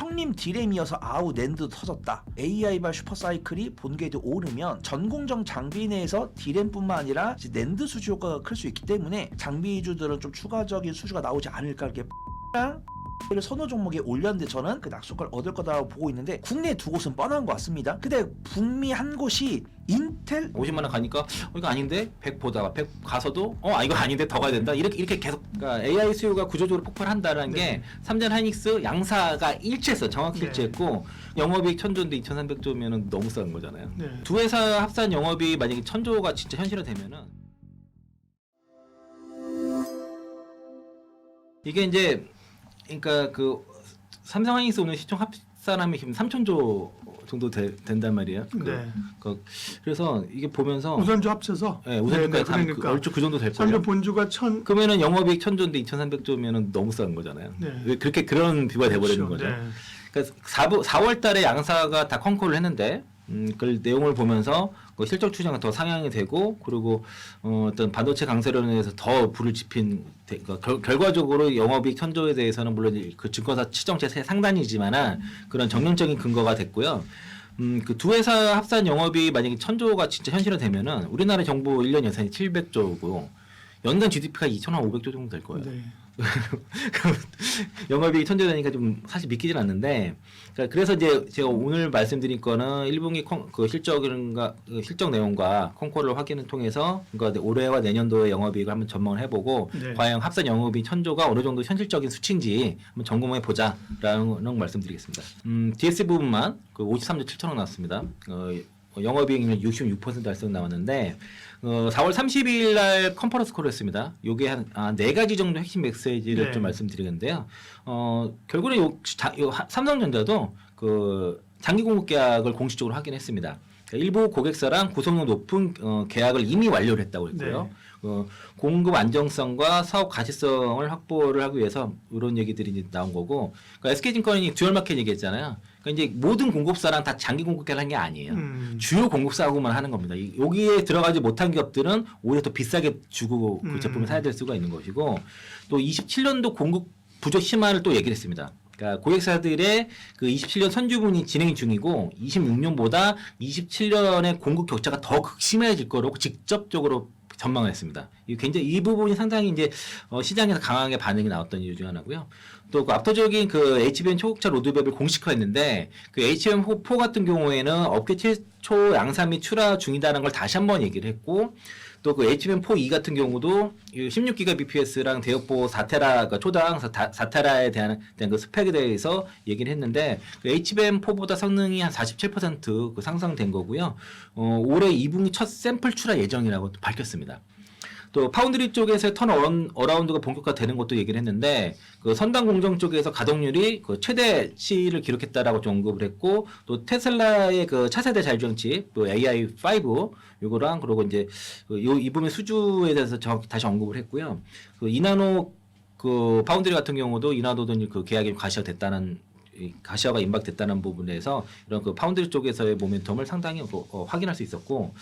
형님 디램이어서 아우 낸드 터졌다. AI발 슈퍼사이클이 본게이트 오르면 전공정 장비 내에서 디램뿐만 아니라 이제 낸드 수주 효과가 클 수 있기 때문에 장비주들은 좀 추가적인 수주가 나오지 않을까 이렇게 를 선호 종목에 올렸는데 저는 그 낙수가를 얻을 거다라고 보고 있는데 국내 두 곳은 뻔한 것 같습니다. 근데 북미 한 곳이 인텔 50만 원 가니까 이거 아닌데 100 보다가 100 가서도 이거 아닌데 더 가야 된다 이렇게 계속 그러니까 AI 수요가 구조적으로 폭발한다는 게 삼전 하이닉스 양사가 일치했어 정확히 일치했고 영업이익 1000조인데 2300조면은 너무 싼 거잖아요. 두 회사 합산 영업이익 만약에 1000조가 진짜 현실화되면은 이게 이제 그러니까 그 삼성 하이닉스 오늘 시총 합산하면 지금 3000조 정도 된단 말이에요. 그래서 이게 보면서 우선주 합쳐서 우선주까지 그러니까 얼추 그 정도 될 거예요. 삼전 본주가 1000 그러면은 영업이익 1000조인데 2300조면은 너무 싼 거잖아요. 왜 그렇게 그런 비유가 돼버리는 거죠. 그러니까 4월 달에 양사가 다 컨콜을 했는데 그 내용을 보면서 그 실적 추정이 더 상향이 되고 그리고 어떤 반도체 강세론에 대해서 더 불을 지핀 그러니까 결과적으로 영업이익 1000조에 대해서는 물론 그 증권사 치정체 상단이지만은 그런 정량적인 근거가 됐고요. 그 두 회사 합산 영업이익 만약에 1000조가 진짜 현실화되면은 우리나라 정부 1년 예산이 700조고 연간 GDP가 2,500조 정도 될 거예요. 영업이익 1000조 되니까 좀 사실 믿기진 않는데 그래서 이제 제가 오늘 말씀드린 거는 1분기 그 실적 내용과 콩콜을 확인을 통해서 그러니까 올해와 내년도의 영업이익을 한번 전망을 해보고 과연 합산 영업이익 1000조가 어느 정도 현실적인 수치인지 한번 점검해 보자라는 말씀드리겠습니다. DS 부분만 그 53조 7천억 나왔습니다. 영업이익률 66% 달성 나왔는데 4월 30일 날 컨퍼런스 콜을 했습니다. 요게 한 4가지 정도 핵심 메시지를 좀 말씀드리겠는데요. 결국은 삼성전자도 그 장기 공급 계약을 공식적으로 확인했습니다. 일부 고객사랑 구성력 높은 계약을 이미 완료를 했다고 했고요. 공급 안정성과 사업 가시성을 확보를 하기 위해서 이런 얘기들이 이제 나온 거고, 그러니까 SK증권이 듀얼 마켓 얘기했잖아요. 그러니까 이제 모든 공급사랑 다 장기 공급 계약을 한 게 아니에요. 주요 공급사하고만 하는 겁니다. 여기에 들어가지 못한 기업들은 오히려 더 비싸게 주고 그 제품을 사야 될 수가 있는 것이고, 또 27년도 공급 부족 심화를 또 얘기를 했습니다. 그러니까 고객사들의 그 27년 선주분이 진행 중이고 26년보다 27년의 공급 격차가 더 극심해질 거라고 직접적으로 전망을 했습니다. 이 부분이 상당히 이제 시장에서 강하게 반응이 나왔던 이유 중 하나고요. 또 그 압도적인 그 HBM 초국차 로드맵을 공식화했는데 그 HBM4 같은 경우에는 업계 최초 양산 및 출하 중이다라는 걸 다시 한번 얘기를 했고, 또 그 HBM4E 같은 경우도 16기가 BPS랑 대역보 4테라, 그러니까 초당 4테라에 대한 그 스펙에 대해서 얘기를 했는데, 그 HBM4보다 성능이 한 47% 그 상승된 거고요. 올해 2분기 첫 샘플 출하 예정이라고 밝혔습니다. 또 파운드리 쪽에서 턴 어라운드가 본격화되는 것도 얘기를 했는데, 그 선단 공정 쪽에서 가동률이 그 최대치를 기록했다라고 좀 언급을 했고, 또 테슬라의 그 차세대 자율주행칩, 또 AI5 요거랑 그리고 이제 이 부분의 수주에 대해서 다시 언급을 했고요. 그 이나노 그 파운드리 같은 경우도 이나노도 그 계약이 가시화가 임박됐다는 부분에서 이런 그 파운드리 쪽에서의 모멘텀을 상당히 확인할 수 있었고,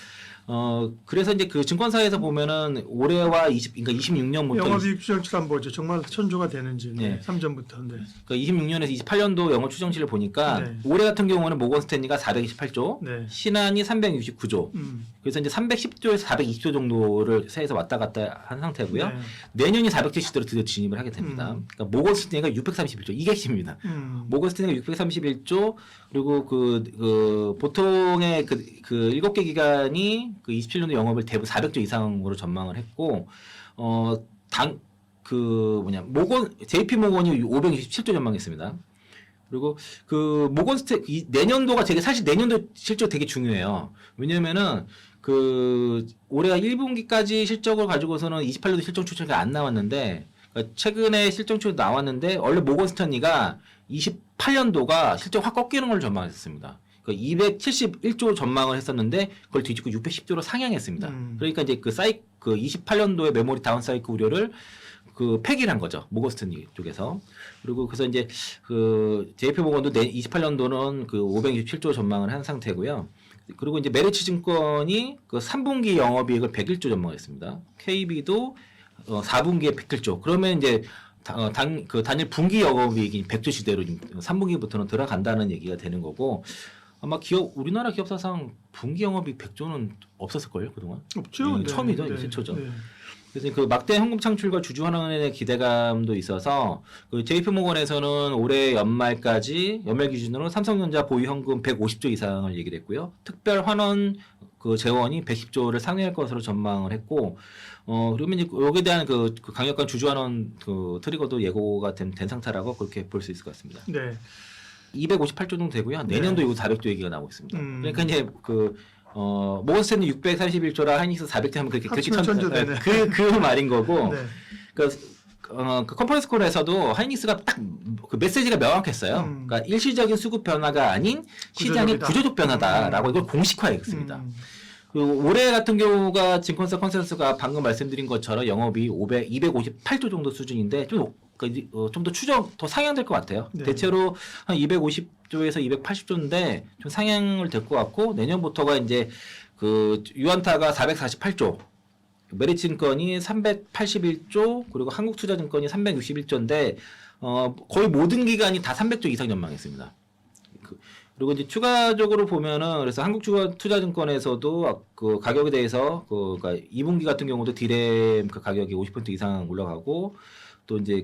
그래서 이제 그 증권사에서 보면은 올해와 그러니까 26년부터 영업이익 추정치를 한번 보죠. 정말 1000조가 되는지. 3전부터. 그러니까 26년에서 28년도 영업 추정치를 보니까 올해 같은 경우는 모건 스탠리가 428조, 신한이 369조. 그래서 이제 310조에서 420조 정도를 세에서 왔다 갔다 한 상태고요. 내년이 470조로 드디어 진입을 하게 됩니다. 그러니까 모건 스탠리가 631조. 이게 핵심입니다. 모건 스탠리가 631조, 그리고 그 보통의 그 7개 기관이 그 27년도 영업을 대부분 400조 이상으로 전망을 했고, JP 모건이 527조 전망했습니다. 그리고 그 모건 내년도가 사실 내년도 실적 되게 중요해요. 왜냐면은 그 올해가 1분기까지 실적을 가지고서는 28년도 실적 추천이 안 나왔는데, 그러니까 최근에 실적 추천이 나왔는데 원래 모건 스탠리가 28년도가 실적 확 꺾이는 걸 전망했습니다. 271조 전망을 했었는데 그걸 뒤집고 610조로 상향했습니다. 그러니까 이제 그 28년도의 메모리 다운 사이클 우려를 그 폐기를 한 거죠. 모건 스탠리 쪽에서. 그리고 그래서 이제 그 JP 모건도 28년도는 그 527조 전망을 한 상태고요. 그리고 이제 메리츠 증권이 그 3분기 영업이익을 101조 전망했습니다. KB도 4분기에 101조. 그러면 이제 단일 분기 영업이익이 100조 시대로 3분기부터는 들어간다는 얘기가 되는 거고 아마 우리나라 기업사상 분기 영업이익 100조는 없었을걸요 그동안. 없죠. 네. 처음이죠. 네. 최초죠. 네. 그래서 그 막대 현금 창출과 주주 환원의 기대감도 있어서 그 JP모건에서는 올해 연말까지 연말 기준으로 삼성전자 보유 현금 150조 이상을 얘기를 했고요. 특별 환원 그 재원이 110조를 상회할 것으로 전망을 했고, 그러면 이제 여기에 대한 그 강력한 주주 환원 그 트리거도 예고가 된 상태라고 그렇게 볼 수 있을 것 같습니다. 네. 258조 정도 되고요. 내년도 이거 400조 얘기가 나오고 있습니다. 그러니까 이제 모건스탠리 641조라 하이닉스 400조 하면 그렇게 천조되네. 그 말인 거고. 네. 그 컨퍼런스 콜에서도 하이닉스가 딱 그 메시지가 명확했어요. 그러니까 일시적인 수급 변화가 아닌 시장의 구조적이다. 구조적 변화다라고 이걸 공식화했습니다. 그 올해 같은 경우가 증권사 컨센서스가 방금 말씀드린 것처럼 영업이 258조 정도 수준인데 좀 더 더 상향될 것 같아요. 네. 대체로 한 250조에서 280조인데 좀 상향을 될 것 같고 내년부터가 이제 그 유안타가 448조, 메리츠증권이 381조, 그리고 한국투자증권이 361조인데 거의 모든 기관이 다 300조 이상 전망했습니다. 그리고 이제 추가적으로 보면은 그래서 한국투자증권에서도 그 가격에 대해서 그러니까 2분기 같은 경우도 디램 그 가격이 50% 이상 올라가고 또 이제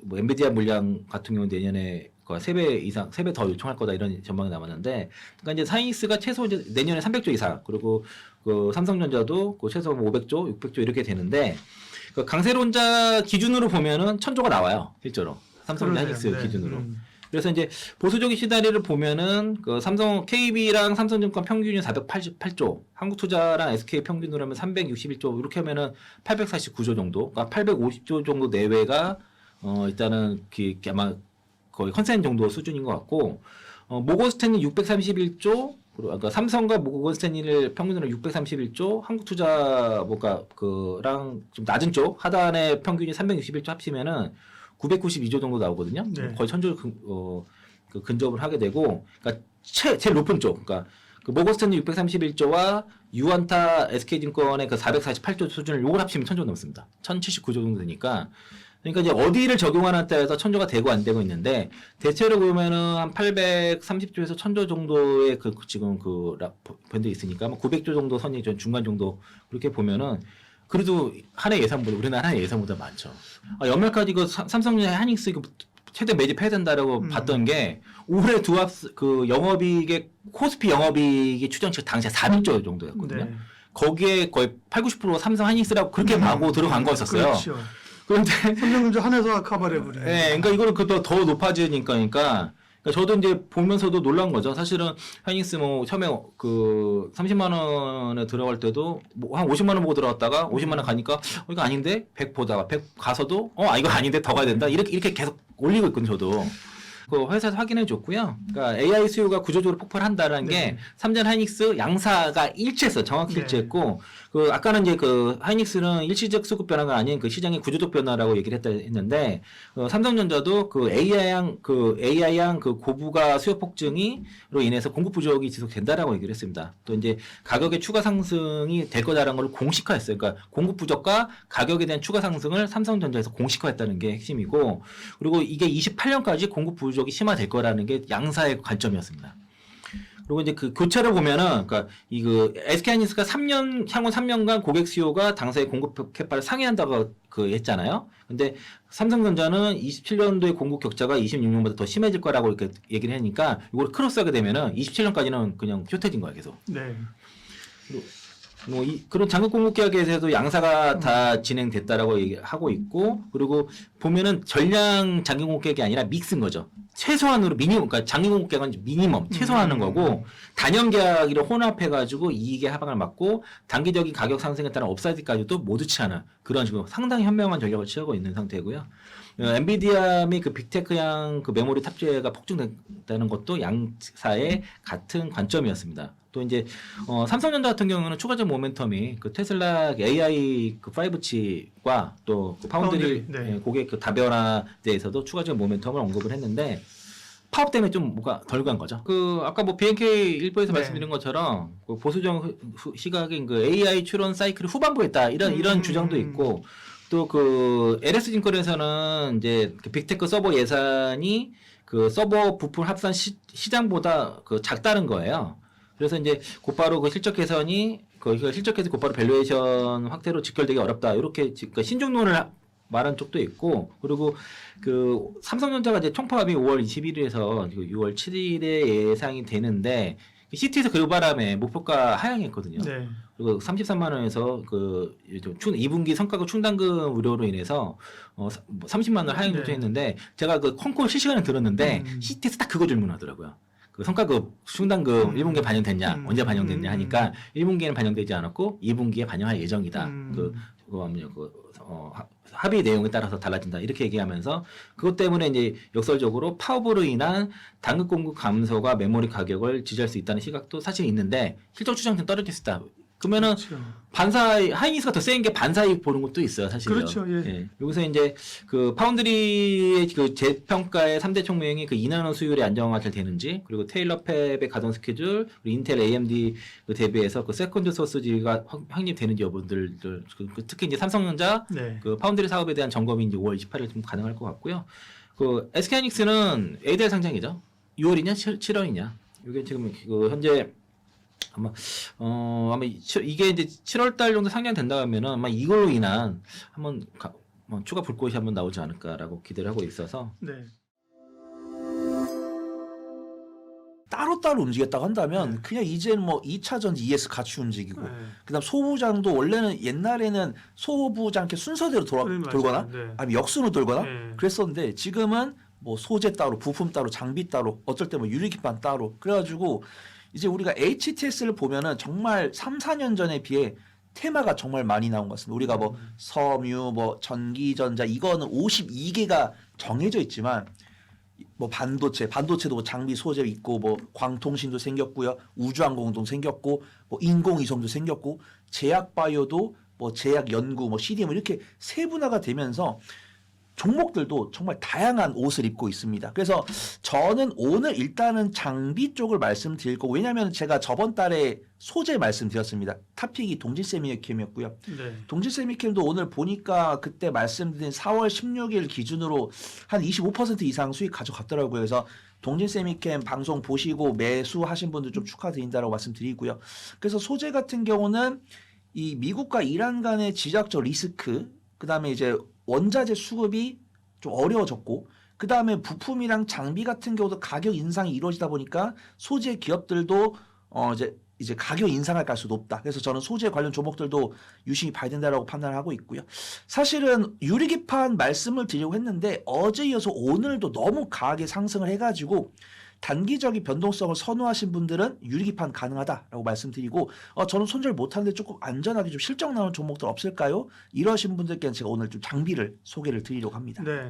뭐 엔비디아 물량 같은 경우 내년에 3배 이상, 3배 더 요청할 거다 이런 전망이 남았는데, 그러니까 이제 하이닉스가 최소 이제 내년에 300조 이상, 그리고 그 삼성전자도 그 최소 500조, 600조 이렇게 되는데, 그 강세론자 기준으로 보면은 1000조가 나와요, 실제로. 삼성전자 하이닉스 네. 기준으로. 그래서 이제 보수적인 시나리오를 보면은 그 삼성 KB랑 삼성증권 평균이 488조, 한국투자랑 SK 평균으로 하면 361조 이렇게 하면은 849조 정도, 그러니까 850조 정도 내외가 일단은 아마 거의 컨센 정도 수준인 것 같고, 모건스탠리 631조, 그러니까 삼성과 모건스탠리를 평균으로 631조, 한국투자 그랑 좀 낮은 쪽 하단의 평균이 361조 합치면은 992조 정도 나오거든요. 네. 거의 1000조 근접을 하게 되고, 그러니까 제일 높은 쪽, 그러니까 그 모건스탠리 631조와 유안타 SK증권의 그 448조 수준을 요걸 합치면 1000조 넘습니다. 1079조 정도 되니까. 그러니까 이제 어디를 적용하는 따라서 1000조가 되고 안 되고 있는데, 대체로 보면은 한 830조에서 1000조 정도의 지금 밴드 있으니까 900조 정도 선이 좀 중간 정도 그렇게 보면은 그래도 한 해 예산보다 우리나라 한 해 예산보다 많죠. 연말까지 이거 삼성전자 하이닉스 이거 최대 매집해야 된다라고 봤던 게 올해 그 영업이익의 코스피 영업이익의 추정치가 당시에 400조 정도였거든요. 네. 거기에 거의 80% 삼성 하이닉스라고 그렇게 하고 들어간 거였었어요. 그렇죠. 그런데 삼성전자 한 회사 커버해버리네. 네, 그러니까 이거는 더 높아지니까, 그러니까 저도 이제 보면서도 놀란 거죠. 사실은 하이닉스 처음에 그 30만 원에 들어갈 때도 한 50만 원 보고 들어갔다가 50만 원 가니까 이거 아닌데 100 보다가 100 가서도 이거 아닌데 더 가야 된다. 이렇게 계속 올리고 있거든요, 저도. 그 회사에서 확인해 줬고요. 그러니까 AI 수요가 구조적으로 폭발한다라는 게 삼전 하이닉스 양사가 일치했어. 정확히 일치했고, 그 아까는 이제 그 하이닉스는 일시적 수급 변화가 아닌 그 시장의 구조적 변화라고 얘기를 했는데, 삼성전자도 그 AI양 그 고부가 수요 폭증으로 인해서 공급 부족이 지속된다라고 얘기를 했습니다. 또 이제 가격의 추가 상승이 될 거다라는 걸 공식화했어요. 그러니까 공급 부족과 가격에 대한 추가 상승을 삼성전자에서 공식화했다는 게 핵심이고, 그리고 이게 28년까지 공급 부족이 심화될 거라는 게 양사의 관점이었습니다. 그리고 이제 그 교차를 보면은, 그러니까 SK 하이닉스가 향후 3년간 고객 수요가 당사의 공급 캡바를 상회한다고 했잖아요. 근데 삼성전자는 27년도에 공급 격차가 26년보다 더 심해질 거라고 이렇게 얘기를 하니까 이걸 크로스하게 되면은 27년까지는 그냥 쇼태진 거야, 계속. 네. 그런 장기 공급 계약에 대해서도 양사가 다 진행됐다라고 얘기하고 있고, 그리고 보면은 전량 장기 공급 계약이 아니라 믹스인 거죠. 최소한으로 그러니까 장기 공급 계약은 미니멈 최소화하는 거고, 단연 계약이를 혼합해가지고 이익의 하방을 막고 단기적인 가격 상승에 따른 업사이드까지도 모두 취하는 그런 식으로 상당히 현명한 전략을 취하고 있는 상태고요. 엔비디아 및 그 빅테크향 그 메모리 탑재가 폭증됐다는 것도 양사의 같은 관점이었습니다. 또 이제 삼성전자 같은 경우는 추가적 모멘텀이 그 테슬라 AI 그 5G과 또 그 파운드리 네. 고객 그 다변화에 대해서도 추가적 모멘텀을 언급을 했는데, 파업 때문에 좀 뭐가 덜 간 거죠. 아까 BNK 일부에서 말씀드린 것처럼 그 보수적 시각인 그 AI 출원 사이클이 후반부에 있다 이런 주장도 있고, 또 그 LS증권에서는 이제 그 빅테크 서버 예산이 그 서버 부품 합산 시장보다 그 작다는 거예요. 그래서 이제 곧바로 그 실적 개선이 그 실적 개선 곧바로 밸류에이션 확대로 직결되기 어렵다. 이렇게 그러니까 신중론을 말한 쪽도 있고, 그리고 그 삼성전자가 이제 총파업이 5월 21일에서 6월 7일에 예상이 되는데 CT에서 그 바람에 목표가 하향했거든요. 네. 그리고 33만 원에서 그 2분기 성과급 충당금 우려로 인해서 30만 원 하향 조정했는데 제가 그 콩콜 실시간에 들었는데 CT에서 딱 그거 질문하더라고요. 그 성과급 충당금 1분기에 반영됐냐, 언제 반영됐냐 하니까 1분기에는 반영되지 않았고 2분기에 반영할 예정이다. 합의 내용에 따라서 달라진다. 이렇게 얘기하면서 그것 때문에 이제 역설적으로 파업으로 인한 단급 공급 감소가 메모리 가격을 지지할 수 있다는 시각도 사실 있는데 실적 추정치는 떨어질 수 있다. 그러면은 그렇죠. 반사이 하이닉스가 더 센 게 반사이 보는 것도 있어요, 사실요. 그렇죠. 예. 예. 여기서 이제 그 파운드리의 그 재평가의 3대 총명이 그 인하는 수율이 안정화 잘 되는지, 그리고 테일러 팹의 가동 스케줄, 그리고 인텔 AMD 그 대비해서 그 세컨드 소스지가 확립되는지 여부들, 특히 이제 삼성전자 네. 그 파운드리 사업에 대한 점검이 이제 5월 28일 좀 가능할 것 같고요. 그 SK하이닉스는 ADR 상장이죠. 6월이냐 7월이냐. 이게 지금 그 현재 아마 이게 이제 7월 달 정도 상장된다 하면은 아마 이걸로 인한 한번 추가 불꽃이 한번 나오지 않을까라고 기대를 하고 있어서. 네. 따로따로 움직였다고 한다면 그냥 이제는 뭐 2차전지 ES 같이 움직이고 그다음 소부장도 원래는 옛날에는 소부장 이렇게 순서대로 돌거나 네. 아니면 역순으로 돌거나 네. 그랬었는데 지금은 뭐 소재 따로, 부품 따로, 장비 따로, 어쩔 때 뭐 유리기판 따로 그래가지고 이제 우리가 HTS를 보면은 정말 3, 4년 전에 비해 테마가 정말 많이 나온 것 같습니다. 우리가 뭐 섬유, 뭐 전기전자 이거는 52개가 정해져 있지만 뭐 반도체도 뭐 장비 소재 있고 뭐 광통신도 생겼고요. 우주항공도 생겼고 뭐 인공위성도 생겼고 제약 바이오도 뭐 제약 연구 뭐 CDM 이렇게 세분화가 되면서 종목들도 정말 다양한 옷을 입고 있습니다. 그래서 저는 오늘 일단은 장비 쪽을 말씀드릴 거고 왜냐하면 제가 저번 달에 소재 말씀드렸습니다. 탑픽이 동질세미캠이었고요. 네. 동질세미캠도 오늘 보니까 그때 말씀드린 4월 16일 기준으로 한 25% 이상 수익 가져갔더라고요. 그래서 동질세미캠 방송 보시고 매수하신 분들 좀 축하드린다라고 말씀드리고요. 그래서 소재 같은 경우는 이 미국과 이란 간의 지정학적 리스크, 그 다음에 이제 원자재 수급이 좀 어려워졌고 그 다음에 부품이랑 장비 같은 경우도 가격 인상이 이루어지다 보니까 소재 기업들도 이제 가격 인상할 가능성이 높다. 그래서 저는 소재 관련 종목들도 유심히 봐야 된다라고 판단을 하고 있고요. 사실은 유리기판 말씀을 드리려고 했는데 어제 이어서 오늘도 너무 강하게 상승을 해가지고 단기적인 변동성을 선호하신 분들은 유리기판 가능하다라고 말씀드리고 저는 손절 못하는데 조금 안전하게 좀 실적 나오는 종목들 없을까요? 이러신 분들께는 제가 오늘 좀 장비를 소개를 드리려고 합니다. 네.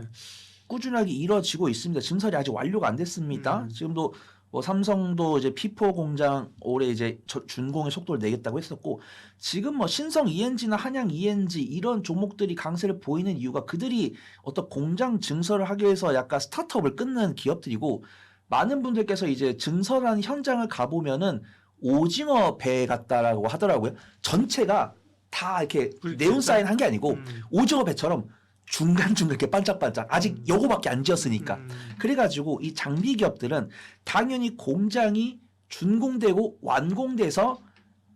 꾸준하게 이뤄지고 있습니다. 증설이 아직 완료가 안 됐습니다. 지금도 뭐 삼성도 이제 P4 공장 올해 이제 준공의 속도를 내겠다고 했었고 지금 뭐 신성 ENG나 한양 ENG 이런 종목들이 강세를 보이는 이유가 그들이 어떤 공장 증설을 하기 위해서 약간 스타트업을 끊는 기업들이고 많은 분들께서 이제 증설한 현장을 가보면은 오징어 배 같다라고 하더라고요. 전체가 다 이렇게 네온사인 한 게 아니고 오징어 배처럼 중간중간 이렇게 반짝반짝 아직 요거밖에 안 지었으니까 그래가지고 이 장비 기업들은 당연히 공장이 준공되고 완공돼서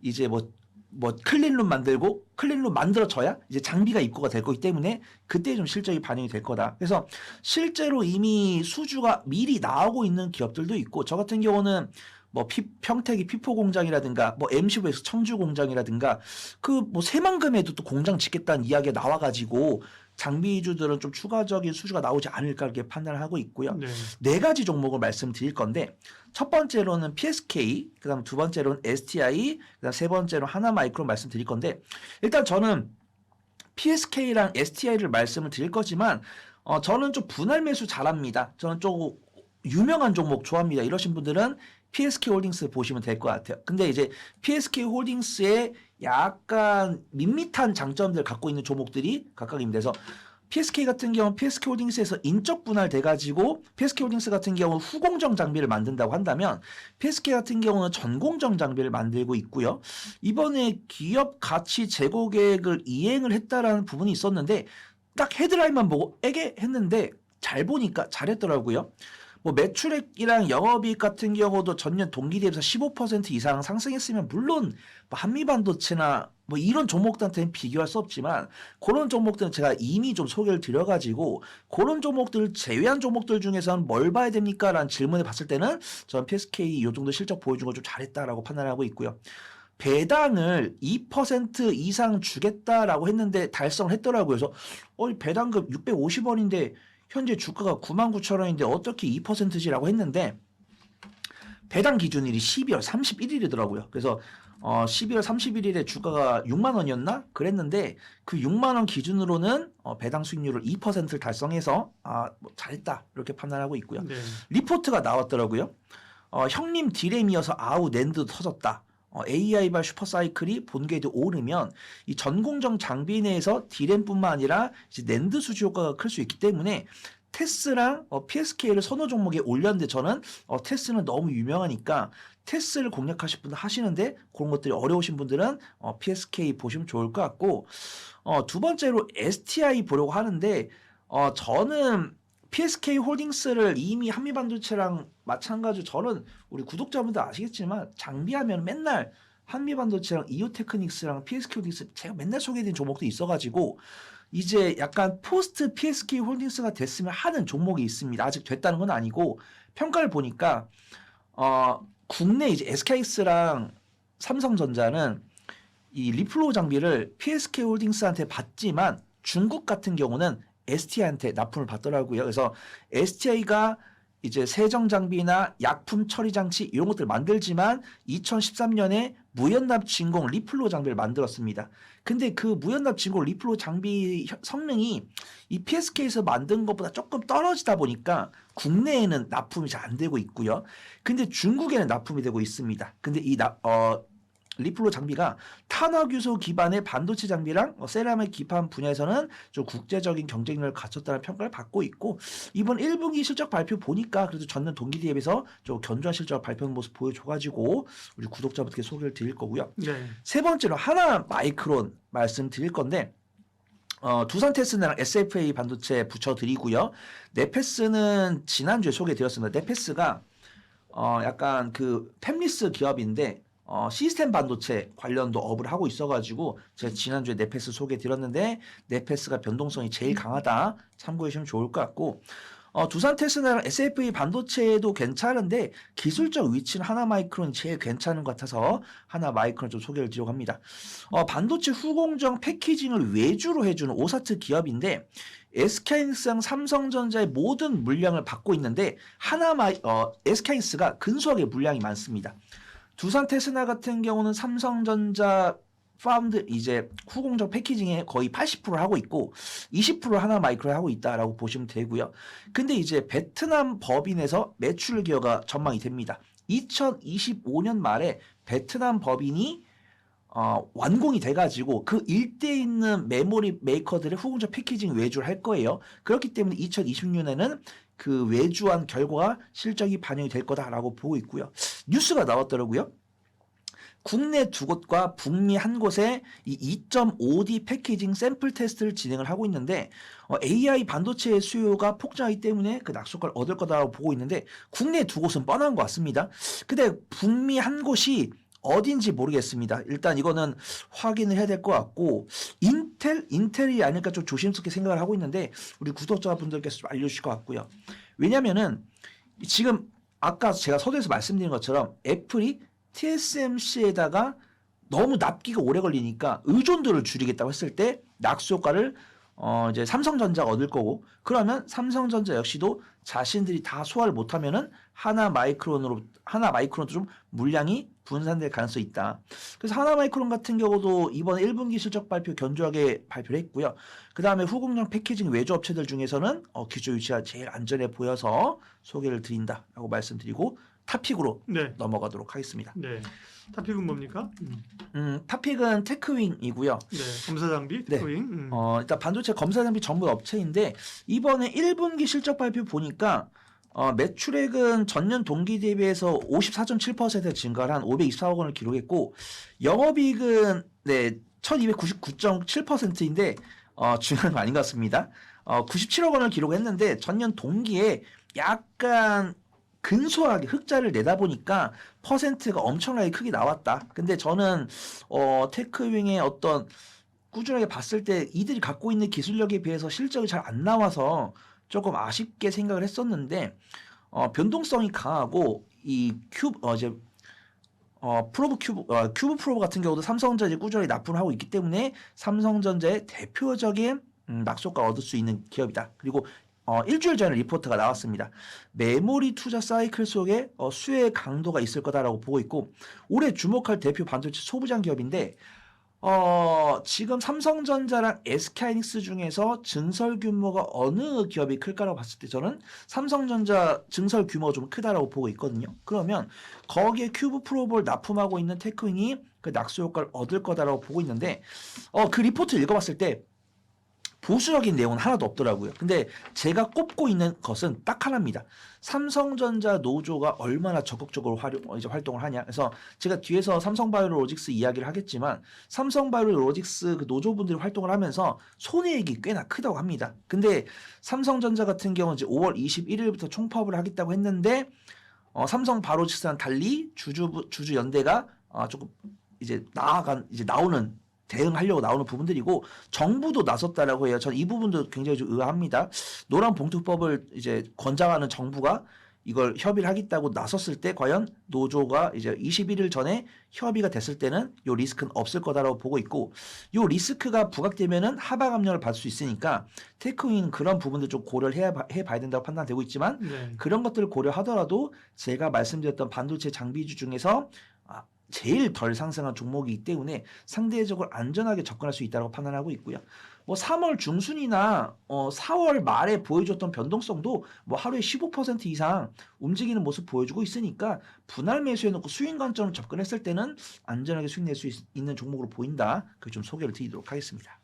이제 뭐 클린룸 만들고 클린룸 만들어져야 이제 장비가 입고가 될 거기 때문에 그때 좀 실적이 반영이 될 거다. 그래서 실제로 이미 수주가 미리 나오고 있는 기업들도 있고 저 같은 경우는 뭐 평택이 피포 공장이라든가 뭐 MC부에서 청주 공장이라든가 그 뭐 새만금에도 또 공장 짓겠다는 이야기가 나와가지고 장비주들은 좀 추가적인 수주가 나오지 않을까 이렇게 판단을 하고 있고요. 네 가지 종목을 말씀드릴 건데 첫 번째로는 PSK, 그다음 두 번째로는 STI, 그다음 세 번째로 하나마이크로 말씀드릴 건데 일단 저는 PSK랑 STI를 말씀을 드릴 거지만 저는 좀 분할 매수 잘합니다. 저는 좀 유명한 종목 좋아합니다. 이러신 분들은 PSK 홀딩스 보시면 될 것 같아요. 근데 이제 PSK 홀딩스의 약간 밋밋한 장점들 갖고 있는 종목들이 각각입니다. 그래서 PSK 같은 경우 PSK 홀딩스에서 인적 분할돼 가지고 PSK 홀딩스 같은 경우 후공정 장비를 만든다고 한다면 PSK 같은 경우는 전공정 장비를 만들고 있고요. 이번에 기업 가치 제고 계획을 이행을 했다라는 부분이 있었는데 딱 헤드라인만 보고 에게 했는데 잘 보니까 잘했더라고요. 뭐 매출액이랑 영업이익 같은 경우도 전년 동기 대비해서 15% 이상 상승했으면 물론 뭐 한미반도체나 뭐 이런 종목들한테는 비교할 수 없지만 그런 종목들은 제가 이미 좀 소개를 드려가지고 그런 종목들을 제외한 종목들 중에서는 뭘 봐야 됩니까? 라는 질문을 봤을 때는 저는 PSK 이 정도 실적 보여준 거 좀 잘했다라고 판단하고 있고요. 배당을 2% 이상 주겠다라고 했는데 달성을 했더라고요. 그래서 배당금 650원인데 현재 주가가 99,000원인데 어떻게 2%지라고 했는데 배당 기준일이 12월 31일이더라고요. 그래서 12월 31일에 주가가 6만 원이었나? 그랬는데 그 6만 원 기준으로는 배당 수익률을 2%를 달성해서 뭐 잘했다 이렇게 판단하고 있고요. 네. 리포트가 나왔더라고요. 형님 디램이어서 아우 낸드 터졌다. AI발 슈퍼사이클이 본계도 오르면 이 전공정 장비 내에서 디램뿐만 아니라 이제 낸드 수주 효과가 클 수 있기 때문에 테스랑 PSK를 선호 종목에 올렸는데 저는 테스는 너무 유명하니까 테스를 공략하실 분들 하시는데 그런 것들이 어려우신 분들은 PSK 보시면 좋을 것 같고 두 번째로 STI 보려고 하는데 저는 PSK 홀딩스를 이미 한미반도체랑 마찬가지로 저는 우리 구독자분들 아시겠지만 장비하면 맨날 한미반도체랑 이오테크닉스랑 PSK 홀딩스 제가 맨날 소개해드린 종목도 있어가지고 이제 약간 포스트 PSK 홀딩스가 됐으면 하는 종목이 있습니다. 아직 됐다는 건 아니고 평가를 보니까 국내 이제 SK스랑 삼성전자는 이 리플로우 장비를 PSK 홀딩스한테 받지만 중국 같은 경우는 STI한테 납품을 받더라고요. 그래서 STI가 이제 세정 장비나 약품 처리 장치 이런 것들 만들지만 2013년에 무연납 진공 리플로우 장비를 만들었습니다. 근데 그 무연납 진공 리플로우 장비 성능이 이 PSK에서 만든 것보다 조금 떨어지다 보니까 국내에는 납품이 잘 안 되고 있고요. 근데 중국에는 납품이 되고 있습니다. 근데 이 리플로우 장비가 탄화규소 기반의 반도체 장비랑 세라믹 기판 분야에서는 좀 국제적인 경쟁력을 갖췄다는 평가를 받고 있고 이번 1분기 실적 발표 보니까 그래도 전년 동기 대비해서 좀 견조한 실적 발표하는 모습 보여줘가지고 우리 구독자분들께 소개를 드릴 거고요. 네. 세 번째로 하나 마이크론 말씀드릴 건데 두산 테스나랑 SFA 반도체 붙여드리고요. 네페스는 지난주에 소개드렸습니다. 네페스가 약간 그 팹리스 기업인데 시스템 반도체 관련도 업을 하고 있어가지고 제가 지난주에 네페스 소개드렸는데 네페스가 변동성이 제일 강하다 참고해 주시면 좋을 것 같고 두산 테스나랑 SFA 반도체도 괜찮은데 기술적 위치는 하나마이크론이 제일 괜찮은 것 같아서 하나마이크론 좀 소개를 드리려고 합니다. 반도체 후공정 패키징을 외주로 해주는 오사트 기업인데 SK하이닉스랑 삼성전자의 모든 물량을 받고 있는데 SK하이닉스가 근소하게 물량이 많습니다. 두산 테스나 같은 경우는 삼성전자 파운드 이제 후공정 패키징에 거의 80%를 하고 있고 20%를 하나마이크론이 하고 있다라고 보시면 되고요. 근데 이제 베트남 법인에서 매출 기여가 전망이 됩니다. 2025년 말에 베트남 법인이 완공이 돼가지고 그 일대에 있는 메모리 메이커들의 후공정 패키징 외주를 할 거예요. 그렇기 때문에 2026년에는 그 외주한 결과가 실적이 반영이 될 거다라고 보고 있고요. 뉴스가 나왔더라고요. 국내 두 곳과 북미 한 곳에 이 2.5D 패키징 샘플 테스트를 진행을 하고 있는데 AI 반도체 수요가 폭증하기 때문에 그 낙수가를 얻을 거다라고 보고 있는데 국내 두 곳은 뻔한 것 같습니다. 근데 북미 한 곳이 어딘지 모르겠습니다. 일단 이거는 확인을 해야 될 것 같고 인텔이 아닐까 좀 조심스럽게 생각을 하고 있는데 우리 구독자분들께서 좀 알려주실 것 같고요. 왜냐면은 지금 아까 제가 서두에서 말씀드린 것처럼 애플이 TSMC에다가 너무 납기가 오래 걸리니까 의존도를 줄이겠다고 했을 때 낙수 효과를 이제 삼성전자가 얻을 거고 그러면 삼성전자 역시도 자신들이 다 소화를 못하면은 하나 마이크론도 좀 물량이 분산될 가능성이 있다. 그래서 하나 마이크론 같은 경우도 이번 1분기 실적 발표 견조하게 발표를 했고요. 그 다음에 후공정 패키징 외주 업체들 중에서는 기조 유치가 제일 안전해 보여서 소개를 드린다라고 말씀드리고 탑픽으로 네. 넘어가도록 하겠습니다. 네. 탑픽은 뭡니까? 탑픽은 테크윙이고요. 네. 검사 장비 네. 테크윙. 일단 반도체 검사 장비 전문 업체인데 이번에 1분기 실적 발표 보니까 매출액은 전년 동기 대비해서 54.7% 증가를 한 524억 원을 기록했고 영업이익은 1299.7%인데 중요한 거 아닌 것 같습니다. 97억 원을 기록했는데 전년 동기에 약간 근소하게 흑자를 내다 보니까 퍼센트가 엄청나게 크게 나왔다. 근데 저는 테크윙의 어떤 꾸준하게 봤을 때 이들이 갖고 있는 기술력에 비해서 실적이 잘 안 나와서 조금 아쉽게 생각을 했었는데 변동성이 강하고 이 큐브 프로브 같은 경우도 삼성전자에 꾸준히 납품을 하고 있기 때문에 삼성전자의 대표적인 낙소가를 얻을 수 있는 기업이다. 그리고 일주일 전에 리포트가 나왔습니다. 메모리 투자 사이클 속에 수혜 강도가 있을 거다라고 보고 있고 올해 주목할 대표 반도체 소부장 기업인데 지금 삼성전자랑 SK하이닉스 중에서 증설 규모가 어느 기업이 클까라고 봤을 때 저는 삼성전자 증설 규모가 좀 크다라고 보고 있거든요. 그러면 거기에 큐브 프로볼 납품하고 있는 테크윙이 그 낙수 효과를 얻을 거다라고 보고 있는데 그 리포트 읽어봤을 때 보수적인 내용은 하나도 없더라고요. 근데 제가 꼽고 있는 것은 딱 하나입니다. 삼성전자 노조가 얼마나 적극적으로 활동을 하냐. 그래서 제가 뒤에서 삼성바이오로직스 이야기를 하겠지만 삼성바이오로직스 그 노조분들이 활동을 하면서 손해액이 꽤나 크다고 합니다. 근데 삼성전자 같은 경우는 이제 5월 21일부터 총파업을 하겠다고 했는데 삼성바이오로직스랑 달리 주주 연대가 조금 이제 나오는 대응하려고 나오는 부분들이고 정부도 나섰다라고 해요. 전 이 부분도 굉장히 좀 의아합니다. 노란봉투법을 이제 권장하는 정부가 이걸 협의를 하겠다고 나섰을 때 과연 노조가 이제 21일 전에 협의가 됐을 때는 요 리스크는 없을 거다라고 보고 있고 요 리스크가 부각되면은 하방 압력을 받을 수 있으니까 테크윙은 그런 부분들 좀 고려를 해봐야 된다고 판단되고 있지만 네. 그런 것들을 고려하더라도 제가 말씀드렸던 반도체 장비주 중에서 제일 덜 상승한 종목이기 때문에 상대적으로 안전하게 접근할 수 있다고 판단하고 있고요. 3월 중순이나 4월 말에 보여줬던 변동성도 하루에 15% 이상 움직이는 모습 보여주고 있으니까 분할 매수해놓고 수익 관점으로 접근했을 때는 안전하게 수익 낼 수 있는 종목으로 보인다. 그 좀 소개를 드리도록 하겠습니다.